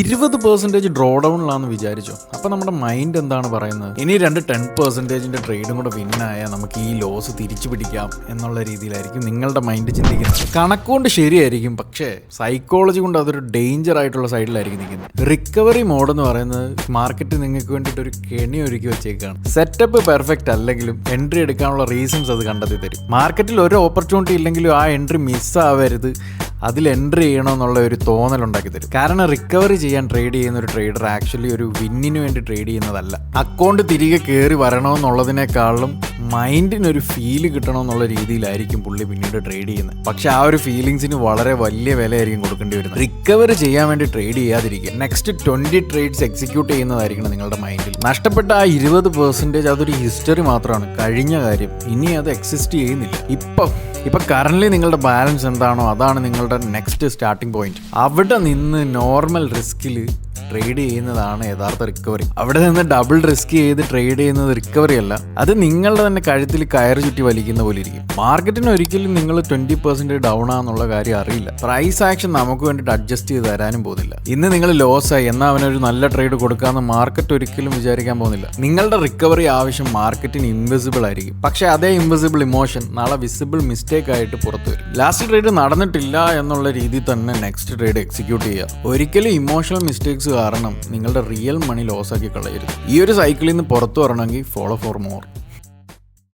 20% draw ഡൗണിലാന്ന് വിചാരിച്ചോ. അപ്പൊ നമ്മുടെ മൈൻഡ് എന്താണ് പറയുന്നത്? ഇനി 10% ട്രേഡും കൂടെ വിന്നായാൽ നമുക്ക് ഈ ലോസ് തിരിച്ചു പിടിക്കാം എന്നുള്ള രീതിയിലായിരിക്കും നിങ്ങളുടെ മൈൻഡ് ചിന്തിക്കുന്നത്. കണക്കുകൊണ്ട് ശരിയായിരിക്കും, പക്ഷേ സൈക്കോളജി കൊണ്ട് അതൊരു ഡേഞ്ചർ ആയിട്ടുള്ള സൈഡിലായിരിക്കും നിൽക്കുന്നത്. റിക്കവറി മോഡ് എന്ന് പറയുന്നത് മാർക്കറ്റ് നിങ്ങൾക്ക് വേണ്ടിയിട്ട് ഒരു കെണി ഒരുക്കി വെച്ചേക്കാണ്. സെറ്റപ്പ് പെർഫെക്റ്റ് അല്ലെങ്കിലും എൻട്രി എടുക്കാനുള്ള റീസൺസ് അത് കണ്ടെത്തി തരും. മാർക്കറ്റിൽ ഒരു ഓപ്പർച്യൂണിറ്റി ഇല്ലെങ്കിലും ആ എൻട്രി മിസ്സാവരുത്, അതിൽ എൻട്രി ചെയ്യണമെന്നുള്ള ഒരു തോന്നലുണ്ടാക്കി തരും. കാരണം റിക്കവറി ചെയ്യാൻ ട്രേഡ് ചെയ്യുന്ന ഒരു ട്രേഡർ ആക്ച്വലി ഒരു വിന്നിന് വേണ്ടി ട്രേഡ് ചെയ്യുന്നതല്ല. അക്കൗണ്ട് തിരികെ കയറി വരണമെന്നുള്ളതിനേക്കാളും മൈൻഡിനൊരു ഫീല് കിട്ടണമെന്നുള്ള രീതിയിലായിരിക്കും പുള്ളി പിന്നീട് ട്രേഡ് ചെയ്യുന്നത്. പക്ഷെ ആ ഒരു ഫീലിങ്സിന് വളരെ വലിയ വിലയായിരിക്കും കൊടുക്കേണ്ടി വരുന്നത്. റിക്കവറി ചെയ്യാൻ വേണ്ടി ട്രേഡ് ചെയ്യാതിരിക്കുക. നെക്സ്റ്റ് 20 ട്രേഡ്സ് എക്സിക്യൂട്ട് ചെയ്യുന്നതായിരിക്കണം നിങ്ങളുടെ മൈൻഡിൽ. നഷ്ടപ്പെട്ട ആ 20% അതൊരു ഹിസ്റ്ററി മാത്രമാണ്, കഴിഞ്ഞ കാര്യം. ഇനി അത് എക്സിസ്റ്റ് ചെയ്യുന്നില്ല. ഇപ്പൊ കറന്റ് നിങ്ങളുടെ ബാലൻസ് എന്താണോ അതാണ് നിങ്ങളുടെ നെക്സ്റ്റ് സ്റ്റാർട്ടിംഗ് പോയിന്റ്. അവിടെ നിന്ന് നോർമൽ റിസ്കിൽ ട്രേഡ് ചെയ്യുന്നതാണ് യഥാർത്ഥ റിക്കവറി. അവിടെ നിന്ന് ഡബിൾ റിസ്ക് ചെയ്ത് ട്രേഡ് ചെയ്യുന്നത് റിക്കവറി അല്ല, അത് നിങ്ങളുടെ തന്നെ കഴുത്തിൽ കയറ് ചുറ്റി വലിക്കുന്ന പോലെ ഇരിക്കും. മാർക്കറ്റിന് ഒരിക്കലും നിങ്ങൾ 20% ഡൗൺ ആണെന്നുള്ള കാര്യം അറിയില്ല. പ്രൈസ് ആക്ഷൻ നമുക്ക് വേണ്ടിയിട്ട് അഡ്ജസ്റ്റ് ചെയ്ത് തരാനും പോകുന്നില്ല. ഇന്ന് നിങ്ങൾ ലോസ് ആയി എന്നാൽ അവനൊരു നല്ല ട്രേഡ് കൊടുക്കാമെന്ന് മാർക്കറ്റ് ഒരിക്കലും വിചാരിക്കാൻ പോകുന്നില്ല. നിങ്ങളുടെ റിക്കവറി ആവശ്യം മാർക്കറ്റിന് ഇൻവിസിബിൾ ആയിരിക്കും, പക്ഷേ അതേ ഇൻവിസിബിൾ ഇമോഷൻ നാളെ വിസിബിൾ മിസ്റ്റേക്ക് ആയിട്ട് പുറത്തു വരും. ലാസ്റ്റ് ട്രേഡ് നടന്നിട്ടില്ല എന്നുള്ള രീതിയിൽ തന്നെ നെക്സ്റ്റ് ട്രേഡ് എക്സിക്യൂട്ട് ചെയ്യുക. ഒരിക്കലും ഇമോഷണൽ മിസ്റ്റേക്സ് കാരണം നിങ്ങളുടെ റിയൽ മണി ലോസ് ആക്കി കളയരുത്. ഈ ഒരു സൈക്കിളിൽ നിന്ന് പുറത്തു വരണമെങ്കിൽ ഫോളോ ഫോർ മോർ.